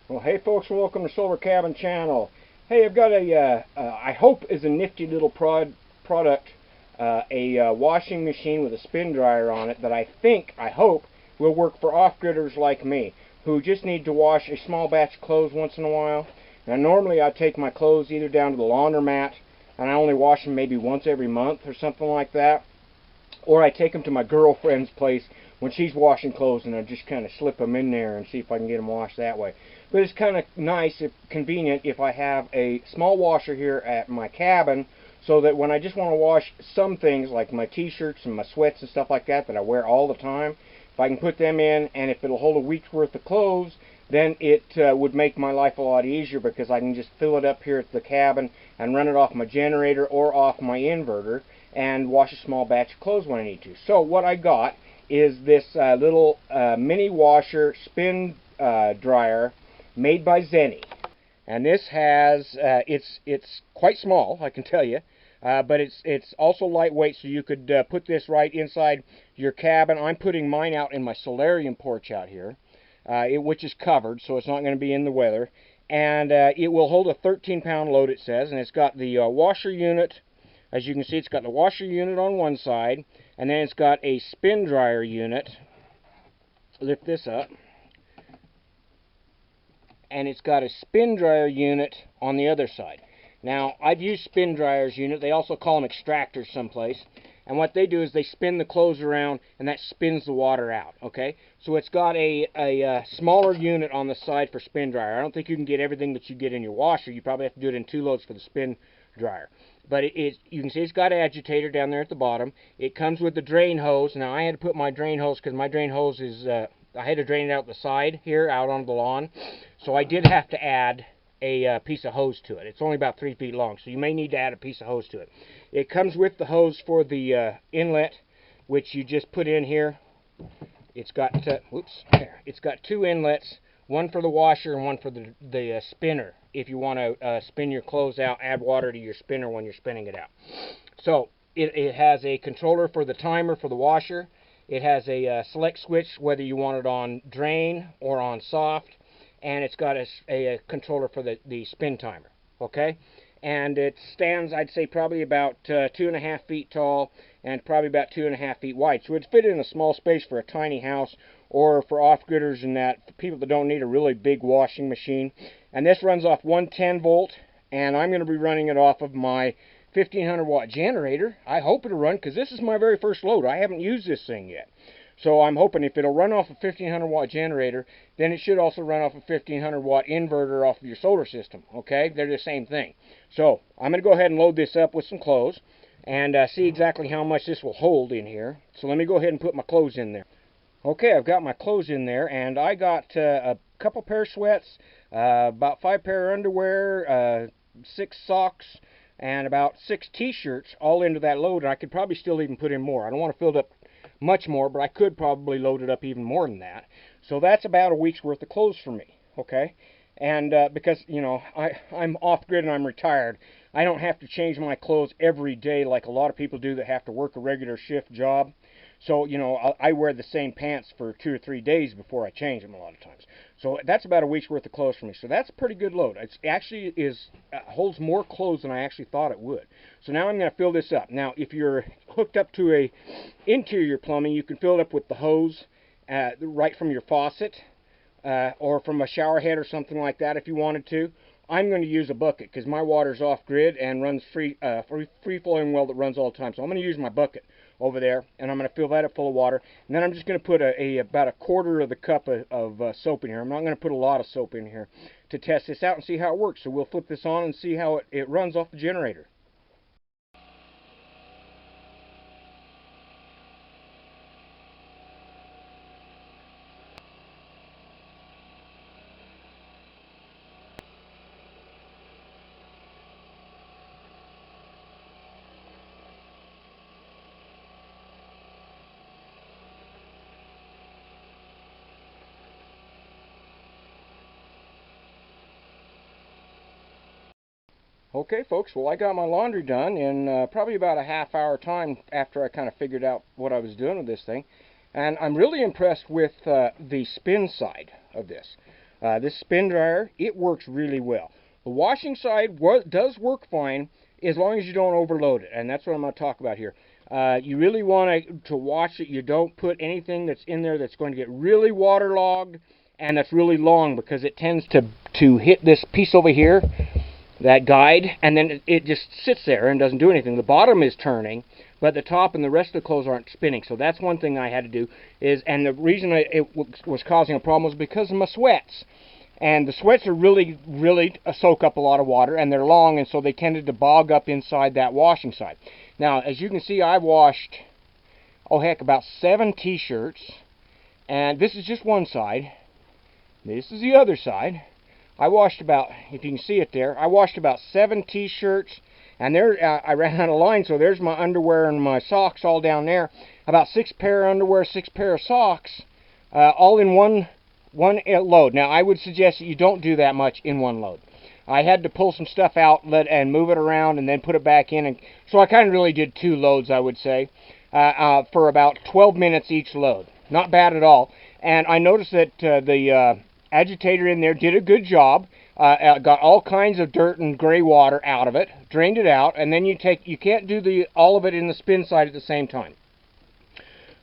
Well, hey folks, welcome to Solar Cabin Channel. Hey, I've got I hope is a nifty little product, a washing machine with a spin dryer on it that I hope, will work for off-gridders like me, who just need to wash a small batch of clothes once in a while. Now, normally I take my clothes either down to the laundromat, and I only wash them maybe once every month or something like that, or I take them to my girlfriend's place when she's washing clothes, and I just kind of slip them in there and see if I can get them washed that way. But it's kind of nice, if convenient, if I have a small washer here at my cabin, so that when I just want to wash some things like my t-shirts and my sweats and stuff like that I wear all the time, if I can put them in, and if it'll hold a week's worth of clothes, then it would make my life a lot easier, because I can just fill it up here at the cabin and run it off my generator or off my inverter and wash a small batch of clothes when I need to. So what I got is this little mini washer spin dryer made by Zeny. And this has, it's quite small, I can tell you, but it's also lightweight, so you could put this right inside your cabin. I'm putting mine out in my solarium porch out here, which is covered, so it's not going to be in the weather. And it will hold a 13-pound load, it says, and it's got the washer unit. As you can see, it's got the washer unit on one side, and then it's got a spin dryer unit. Lift this up. And it's got a spin dryer unit on the other side. Now, I've used spin dryers unit. They also call them extractors someplace. And what they do is they spin the clothes around, and that spins the water out, okay? So it's got a smaller unit on the side for spin dryer. I don't think you can get everything that you get in your washer. You probably have to do it in 2 loads for the spin dryer. But you can see it's got an agitator down there at the bottom. It comes with the drain hose. Now, I had to put my drain hose, because my drain hose is, I had to drain it out the side here, out on the lawn. So I did have to add a piece of hose to it. It's only about 3 feet long, so you may need to add a piece of hose to it. It comes with the hose for the inlet, which you just put in here. It's got, it's got 2 inlets, one for the washer and one for the spinner, if you want to spin your clothes out, add water to your spinner when you're spinning it out. So it has a controller for the timer for the washer. It has a select switch, whether you want it on drain or on soft. And it's got a controller for the spin timer, okay? And it stands, I'd say, probably about 2.5 feet tall and probably about 2.5 feet wide. So it'd fit in a small space for a tiny house, or for off-gridders and that, for people that don't need a really big washing machine. And this runs off 110 volt, and I'm going to be running it off of my 1500 watt generator. I hope it'll run, because this is my very first load. I haven't used this thing yet. So I'm hoping if it'll run off a 1500 watt generator, then it should also run off a 1500 watt inverter off of your solar system, okay? They're the same thing. So I'm going to go ahead and load this up with some clothes and see exactly how much this will hold in here. So let me go ahead and put my clothes in there. Okay, I've got my clothes in there, and I got a couple pair of sweats, about 5 pair of underwear, 6 socks, and about 6 t-shirts all into that load. And I could probably still even put in more. I don't want to fill it up much more, but I could probably load it up even more than that. So that's about a week's worth of clothes for me, okay? And because, you know, I'm off-grid and I'm retired, I don't have to change my clothes every day like a lot of people do that have to work a regular shift job. So, you know, I wear the same pants for 2 or 3 days before I change them a lot of times. So that's about a week's worth of clothes for me. So that's a pretty good load. It actually holds more clothes than I actually thought it would. So now I'm going to fill this up. Now, if you're hooked up to a interior plumbing, you can fill it up with the hose right from your faucet, or from a shower head or something like that if you wanted to. I'm going to use a bucket because my water's off-grid and runs free-flowing well that runs all the time. So I'm going to use my bucket over there, and I'm going to fill that up full of water. And then I'm just going to put about a quarter of the cup of soap in here. I'm not going to put a lot of soap in here to test this out and see how it works. So we'll flip this on and see how it runs off the generator. Okay, folks, well, I got my laundry done in probably about a half-hour time after I kind of figured out what I was doing with this thing. And I'm really impressed with the spin side of this. This spin dryer, it works really well. The washing side does work fine as long as you don't overload it, and that's what I'm going to talk about here. You really want to watch that you don't put anything that's in there that's going to get really waterlogged and that's really long, because it tends to hit this piece over here, that guide, and then it just sits there and doesn't do anything. The bottom is turning, but the top and the rest of the clothes aren't spinning. So that's one thing I had to do, and the reason it was causing a problem was because of my sweats. And the sweats are really soak up a lot of water, and they're long, and so they tended to bog up inside that washing side. Now, as you can see, I washed, oh heck, about 7 t-shirts, and this is just one side. This is the other side. I washed about, if you can see it there, I washed about 7 t-shirts, and there I ran out of line, so there's my underwear and my socks all down there. About 6 pair of underwear, 6 pair of socks, all in one load. Now, I would suggest that you don't do that much in one load. I had to pull some stuff out and move it around and then put it back in, and so I kind of really did 2 loads, I would say, for about 12 minutes each load. Not bad at all. And I noticed that the agitator in there did a good job. Got all kinds of dirt and gray water out of it, drained it out, and then you can't do all of it in the spin side at the same time.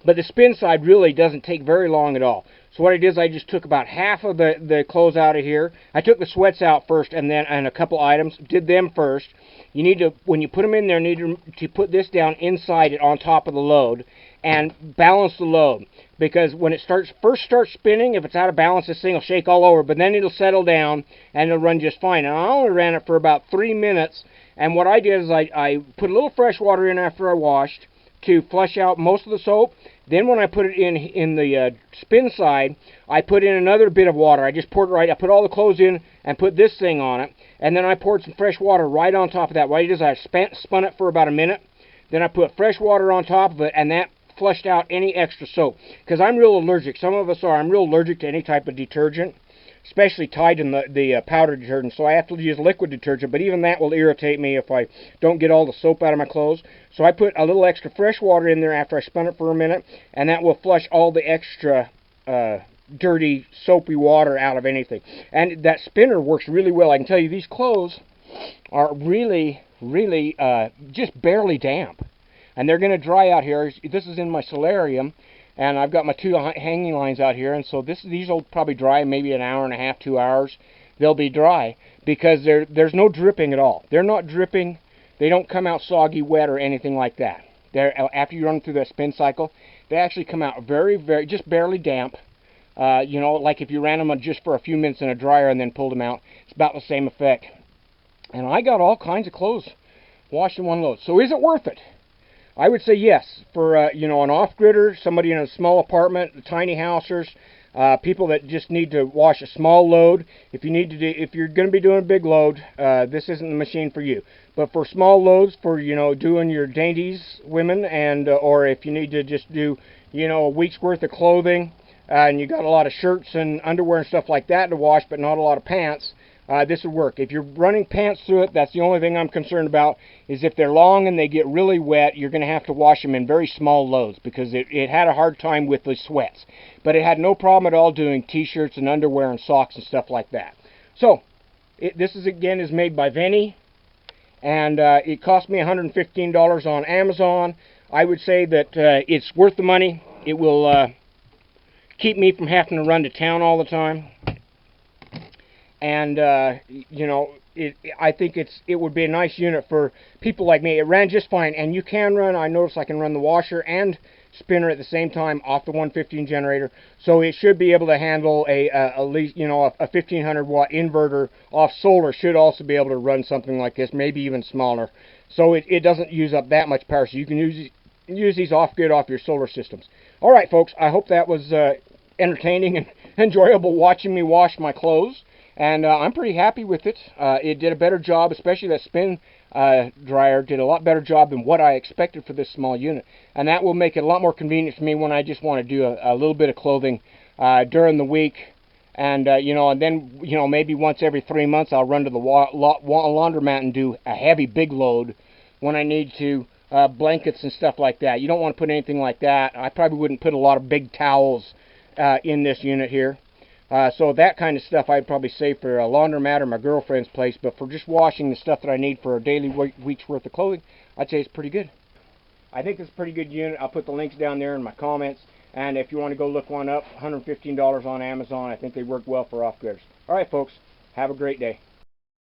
But the spin side really doesn't take very long at all. So what I did is I just took about half of the clothes out of here. I took the sweats out first, and a couple items, did them first. You need to, when you put them in there, need to put this down inside it on top of the load and balance the load. Because when it first starts spinning, if it's out of balance, this thing will shake all over, but then it'll settle down and it'll run just fine. And I only ran it for about 3 minutes, and what I did is I put a little fresh water in after I washed to flush out most of the soap. Then when I put it in the spin side, I put in another bit of water. I just poured I put all the clothes in and put this thing on it, and then I poured some fresh water right on top of that. What I did is I spun it for about a minute, then I put fresh water on top of it, and that flushed out any extra soap. Because I'm real allergic. Some of us are. I'm real allergic to any type of detergent, especially Tide and the powder detergent. So I have to use liquid detergent, but even that will irritate me if I don't get all the soap out of my clothes. So I put a little extra fresh water in there after I spun it for a minute, and that will flush all the extra dirty, soapy water out of anything. And that spinner works really well. I can tell you these clothes are really just barely damp. And they're going to dry out here. This is in my solarium, and I've got my 2 hanging lines out here, and so these will probably dry maybe an hour and a half, 2 hours. They'll be dry because there's no dripping at all. They're not dripping. They don't come out soggy, wet, or anything like that. After you run through that spin cycle, they actually come out very, just barely damp. You know, like if you ran them just for a few minutes in a dryer and then pulled them out, it's about the same effect. And I got all kinds of clothes washed in one load. So is it worth it? I would say yes. For you know, an off-gridder, somebody in a small apartment, tiny housers, people that just need to wash a small load. If you're going to be doing a big load, this isn't the machine for you. But for small loads, for doing your dainties, women, and or if you need to just do a week's worth of clothing, and you got a lot of shirts and underwear and stuff like that to wash, but not a lot of pants. This would work. If you're running pants through it, that's the only thing I'm concerned about, is if they're long and they get really wet, you're going to have to wash them in very small loads, because it had a hard time with the sweats. But it had no problem at all doing t-shirts and underwear and socks and stuff like that. So, this is made by Zeny, and it cost me $115 on Amazon. I would say that it's worth the money. It will keep me from having to run to town all the time. And, I think it would be a nice unit for people like me. It ran just fine, and you can run, I noticed I can run the washer and spinner at the same time off the 115 generator, so it should be able to handle at least, a 1500 watt inverter off solar should also be able to run something like this, maybe even smaller. So it doesn't use up that much power, so you can use these off-grid off your solar systems. All right, folks, I hope that was entertaining and enjoyable watching me wash my clothes. And I'm pretty happy with it. It did a better job, especially that spin dryer did a lot better job than what I expected for this small unit. And that will make it a lot more convenient for me when I just want to do a little bit of clothing during the week. And, and then, maybe once every 3 months I'll run to the laundromat and do a heavy big load when I need to, blankets and stuff like that. You don't want to put anything like that. I probably wouldn't put a lot of big towels in this unit here. So that kind of stuff I'd probably save for a laundromat or my girlfriend's place, but for just washing the stuff that I need for a daily week's worth of clothing, I'd say it's pretty good. I think it's a pretty good unit. I'll put the links down there in my comments, and if you want to go look one up, $115 on Amazon. I think they work well for off-gridders. Alright folks, have a great day.